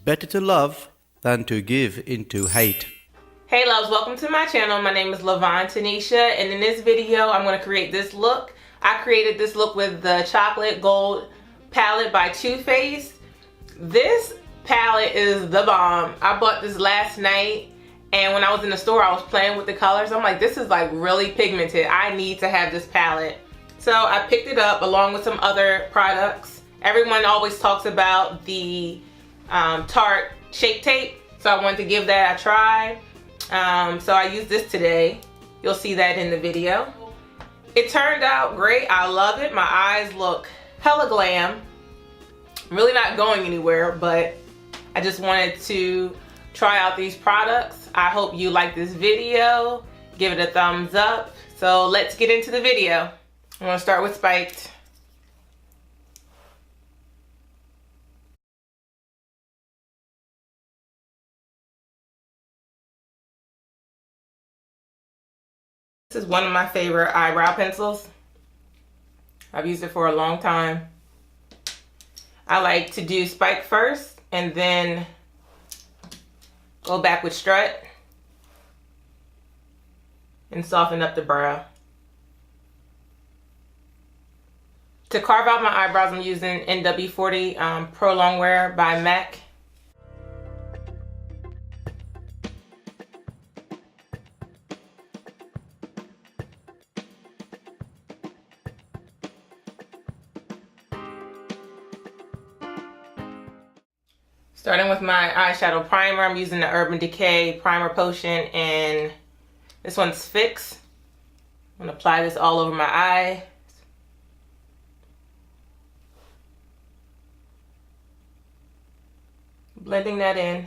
better to love than to give into hate. Hey loves, welcome to my channel. My name is LaVonne, Tynesha, and in this video I'm going to create this look. I created this look with the chocolate gold palette by Too Faced. This palette is the bomb. I bought this last night, and when I was in the store I was playing with the colors. I'm like, this is like really pigmented. I need to have this palette. So I picked it up along with some other products. Everyone always talks about the Tarte Shape Tape, so I wanted to give that a try. So I used this today. You'll see that in the video. It turned out great. I love it. My eyes look hella glam. I'm really not going anywhere, but I just wanted to try out these products. I hope you like this video. Give it a thumbs up. So let's get into the video. I'm gonna start with Spiked. This is one of my favorite eyebrow pencils. I've used it for a long time. I like to do Spike first and then go back with Strut and soften up the brow. To carve out my eyebrows, I'm using NW40 Prolongwear by MAC. Starting with my eyeshadow primer, I'm using the Urban Decay Primer Potion, and this one's Fix. I'm gonna apply this all over my eye. Blending that in.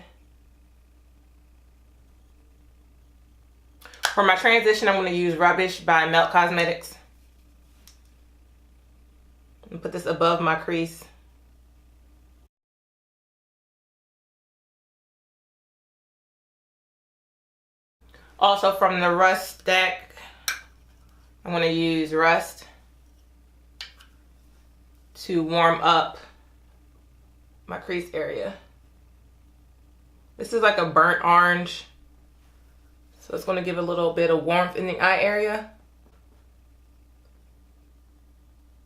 For my transition, I'm gonna use Rubbish by Melt Cosmetics. And put this above my crease. Also from the Rust stack, I'm going to use Rust to warm up my crease area. This is like a burnt orange, so it's going to give a little bit of warmth in the eye area.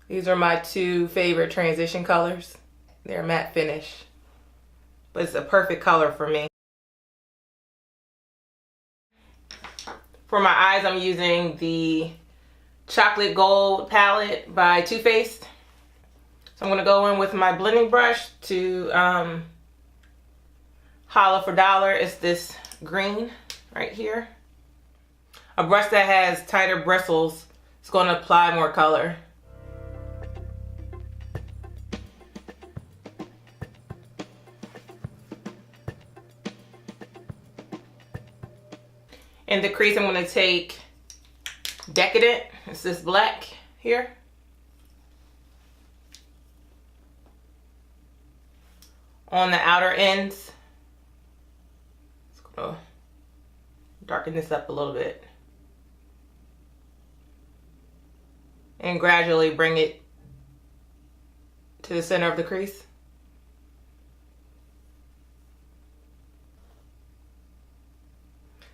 These are my two favorite transition colors. They're matte finish, but it's a perfect color for me. For my eyes, I'm using the Chocolate Gold palette by Too Faced. So I'm going to go in with my blending brush to Holla for Dollar. It's this green right here. A brush that has tighter bristles is going to apply more color. In the crease, I'm going to take Decadent. It's this black here. On the outer ends. Just going to darken this up a little bit. And gradually bring it to the center of the crease.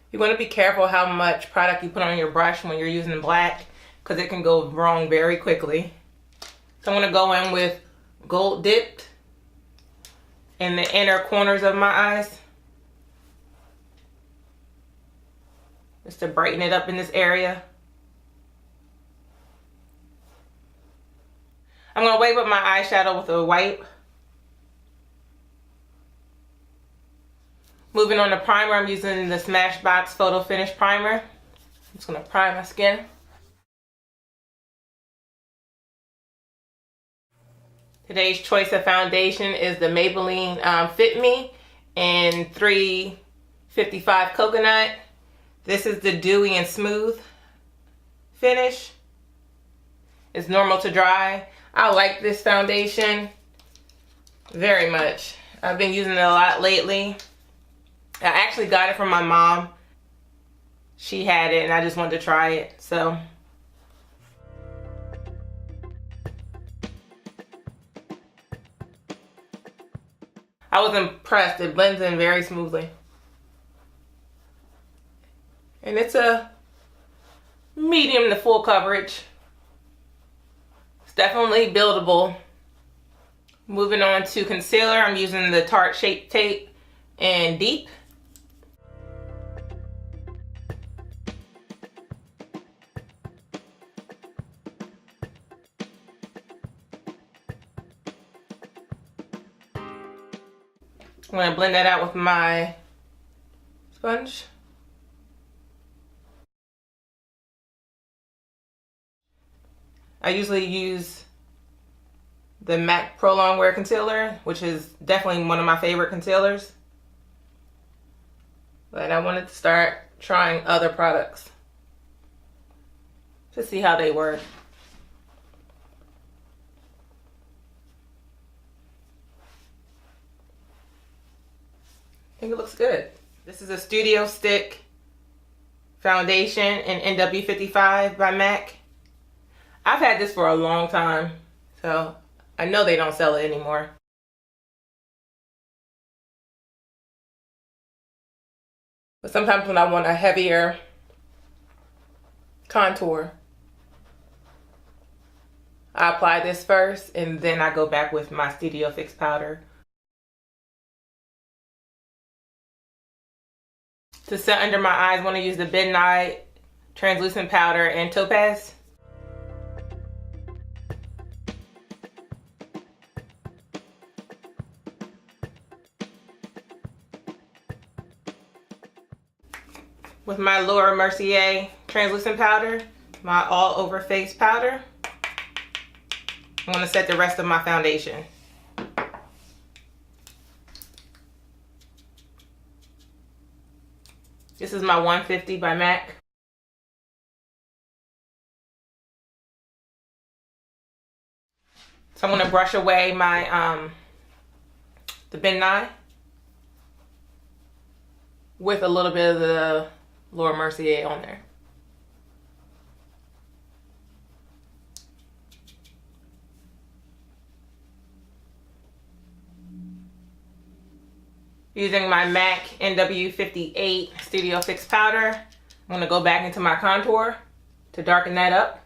You want to be careful how much product you put on your brush when you're using black, because it can go wrong very quickly. So I'm going to go in with Gold Dipped in the inner corners of my eyes, just to brighten it up in this area. I'm going to wipe up my eyeshadow with a wipe. Moving on to primer, I'm using the Smashbox Photo Finish Primer. I'm just going to prime my skin. Today's choice of foundation is the Maybelline Fit Me in 355 Coconut. This is the Dewy and Smooth finish. It's normal to dry. I like this foundation very much. I've been using it a lot lately. I actually got it from my mom. She had it and I just wanted to try it. So I was impressed. It blends in very smoothly. And it's a medium to full coverage. It's definitely buildable. Moving on to concealer, I'm using the Tarte Shape Tape in Deep. I'm going to blend that out with my sponge. I usually use the MAC Prolongwear concealer, which is definitely one of my favorite concealers. But I wanted to start trying other products to see how they work. I think it looks good. This is a Studio Stick foundation in NW55 by MAC. I've had this for a long time, so I know they don't sell it anymore. But sometimes when I want a heavier contour, I apply this first and then I go back with my Studio Fix powder. To set under my eyes, I want to use the Midnight Translucent Powder and Topaz. With my Laura Mercier Translucent Powder, my all over face powder, I'm going to set the rest of my foundation. This is my 150 by MAC. So I'm going to brush away my the Midnight with a little bit of the Laura Mercier on there. Using my MAC NW58 Studio Fix powder, I'm going to go back into my contour to darken that up.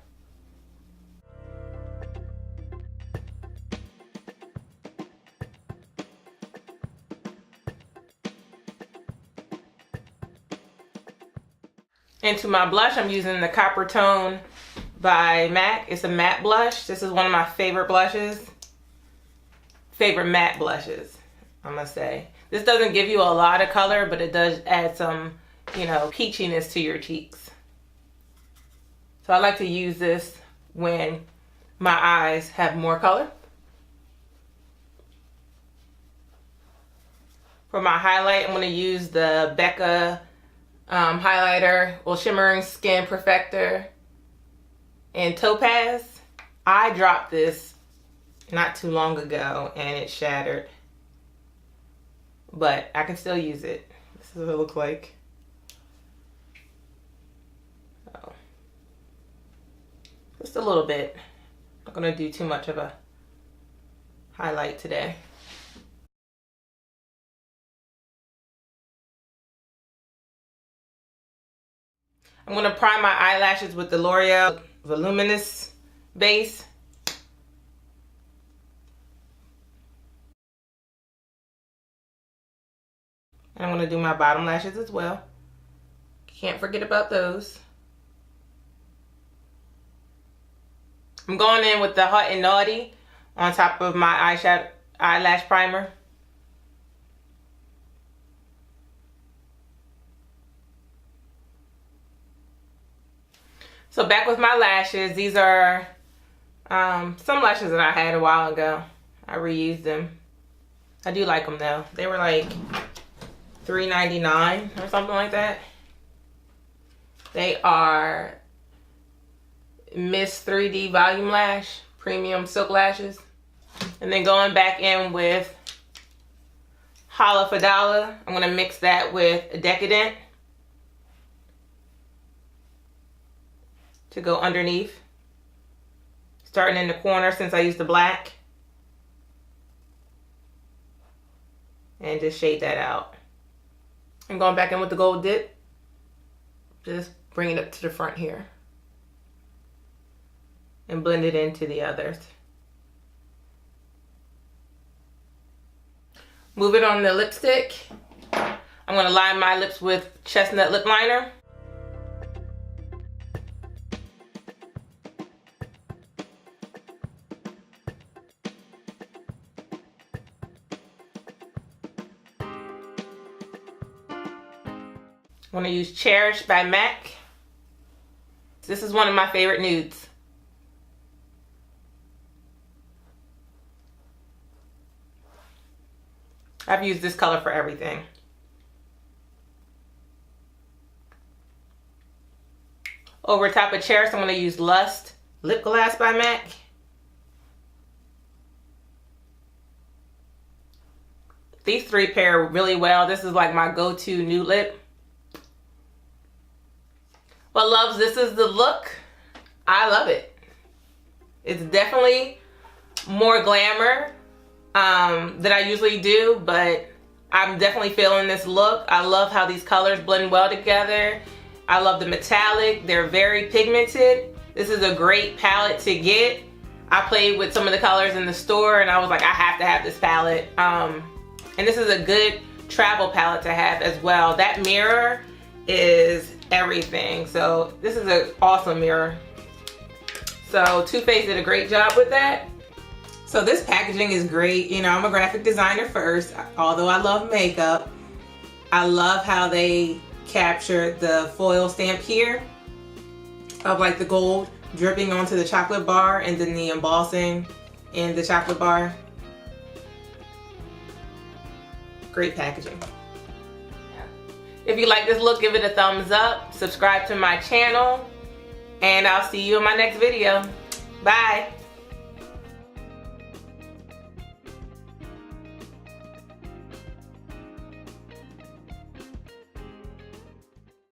Into my blush, I'm using the Coppertone by MAC. It's a matte blush. This is one of my favorite blushes. Favorite matte blushes, I must say. This doesn't give you a lot of color, but it does add some, you know, peachiness to your cheeks. So I like to use this when my eyes have more color. For my highlight, I'm going to use the Becca highlighter, well, Shimmering Skin Perfector in Topaz. I dropped this not too long ago and it shattered, but I can still use it. This is what it looks like. Oh. Just a little bit. I'm not going to do too much of a highlight today. I'm going to prime my eyelashes with the L'Oreal Voluminous base. And I'm going to do my bottom lashes as well. Can't forget about those. I'm going in with the Hot and Naughty on top of my eyelash primer. So back with my lashes. These are some lashes that I had a while ago. I reused them. I do like them though. They were like $3.99 or something like that. They are Miss 3D Volume Lash Premium Silk Lashes. And then going back in with Holla Fadala. I'm going to mix that with Decadent to go underneath. Starting in the corner since I used the black. and just shade that out. I'm going back in with the gold dip. Just bring it up to the front here. And blend it into the others. Move it on the lipstick. I'm going to line my lips with Chestnut lip liner. I'm going to use Cherish by MAC. This is one of my favorite nudes. I've used this color for everything. Over top of Cherish, I'm going to use Lust Lipglass by MAC. These three pair really well. This is like my go-to nude lip. Well, loves, this is the look. I love it. It's definitely more glamour than I usually do, but I'm definitely feeling this look. I love how these colors blend well together. I love the metallic. They're very pigmented. This is a great palette to get. I played with some of the colors in the store and I was like, I have to have this palette. And this is a good travel palette to have as well. That mirror is everything. So this is an awesome mirror. So Too Faced did a great job with that. So this packaging is great. You know, I'm a graphic designer first, although I love makeup. I love how they captured the foil stamp here of like the gold dripping onto the chocolate bar and then the embossing in the chocolate bar. Great packaging. If you like this look, give it a thumbs up, subscribe to my channel, and I'll see you in my next video. Bye.